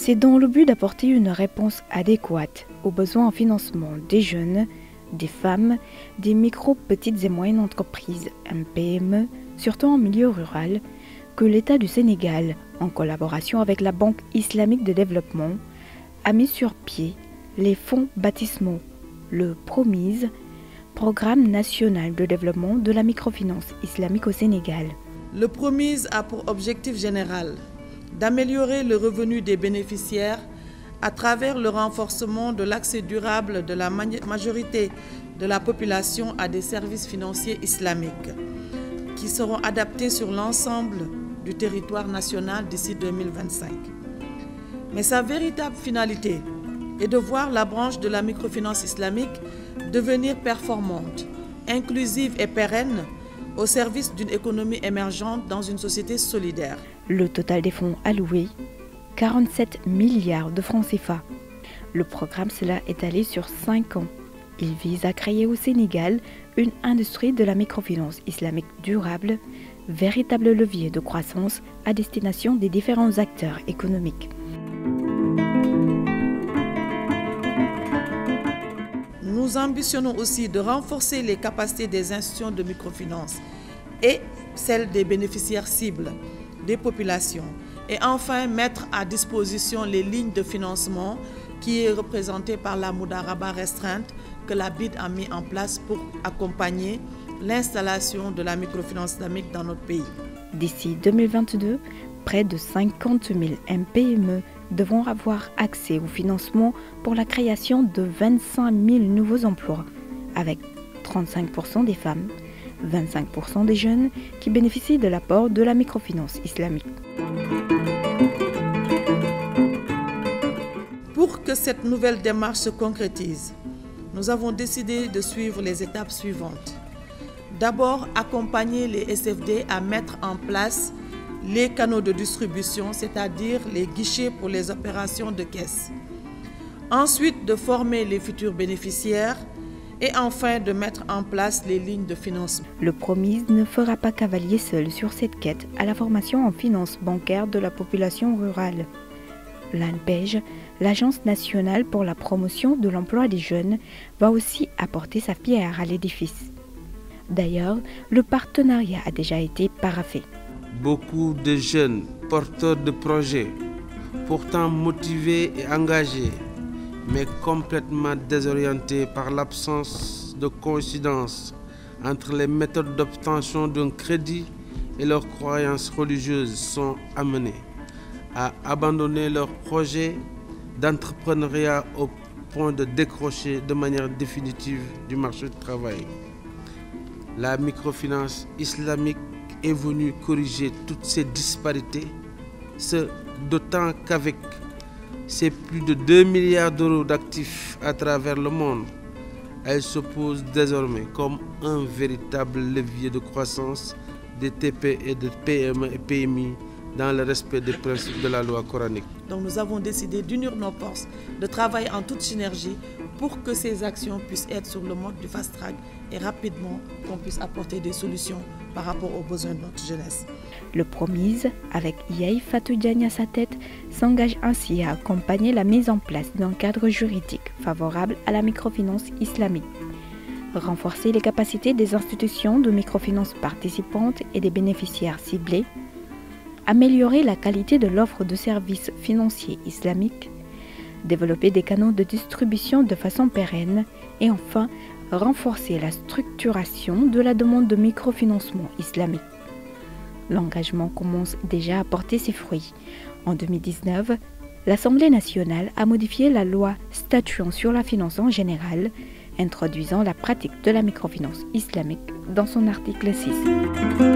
C'est dans le but d'apporter une réponse adéquate aux besoins en financement des jeunes, des femmes, des micro, petites et moyennes entreprises, MPME, surtout en milieu rural, que l'État du Sénégal, en collaboration avec la Banque islamique de développement, a mis sur pied les fonds baptismaux, le PROMIS, Programme national de développement de la microfinance islamique au Sénégal. Le PROMIS a pour objectif général d'améliorer le revenu des bénéficiaires à travers le renforcement de l'accès durable de la majorité de la population à des services financiers islamiques qui seront adaptés sur l'ensemble du territoire national d'ici 2025. Mais sa véritable finalité est de voir la branche de la microfinance islamique devenir performante, inclusive et pérenne au service d'une économie émergente dans une société solidaire. Le total des fonds alloués, 47 milliards de francs CFA. Le programme sera étalé sur 5 ans. Il vise à créer au Sénégal une industrie de la microfinance islamique durable, véritable levier de croissance à destination des différents acteurs économiques. Nous ambitionnons aussi de renforcer les capacités des institutions de microfinance et celles des bénéficiaires cibles, des populations, et enfin mettre à disposition les lignes de financement qui est représentée par la Moudaraba restreinte que la BID a mis en place pour accompagner l'installation de la microfinance islamique dans notre pays. D'ici 2022, près de 50 000 MPME devront avoir accès au financement pour la création de 25 000 nouveaux emplois, avec 35% des femmes, 25% des jeunes qui bénéficient de l'apport de la microfinance islamique. Pour que cette nouvelle démarche se concrétise, nous avons décidé de suivre les étapes suivantes. D'abord, accompagner les SFD à mettre en place les canaux de distribution, c'est-à-dire les guichets pour les opérations de caisse. Ensuite, de former les futurs bénéficiaires et enfin de mettre en place les lignes de financement. Le PROMIS ne fera pas cavalier seul sur cette quête à la formation en finance bancaire de la population rurale. L'ANPEJ, l'Agence nationale pour la promotion de l'emploi des jeunes, va aussi apporter sa pierre à l'édifice. D'ailleurs, le partenariat a déjà été paraphé. Beaucoup de jeunes porteurs de projets, pourtant motivés et engagés, mais complètement désorientés par l'absence de coïncidence entre les méthodes d'obtention d'un crédit et leurs croyances religieuses, sont amenés à abandonner leurs projets d'entrepreneuriat au point de décrocher de manière définitive du marché du travail. La microfinance islamique est venue corriger toutes ces disparités, ce d'autant qu'avec ses plus de 2 milliards d'euros d'actifs à travers le monde, elle se pose désormais comme un véritable levier de croissance des TP et des PME et PMI dans le respect des principes de la loi coranique. Donc nous avons décidé d'unir nos forces, de travailler en toute synergie pour que ces actions puissent être sur le mode du fast track et rapidement qu'on puisse apporter des solutions par rapport aux besoins de notre jeunesse. Le PROMIS, avec Yaï Fatou Diagne à sa tête, s'engage ainsi à accompagner la mise en place d'un cadre juridique favorable à la microfinance islamique, renforcer les capacités des institutions de microfinance participantes et des bénéficiaires ciblés, améliorer la qualité de l'offre de services financiers islamiques, développer des canaux de distribution de façon pérenne et enfin renforcer la structuration de la demande de microfinancement islamique. L'engagement commence déjà à porter ses fruits. En 2019, l'Assemblée nationale a modifié la loi statuant sur la finance en général, introduisant la pratique de la microfinance islamique dans son article 6.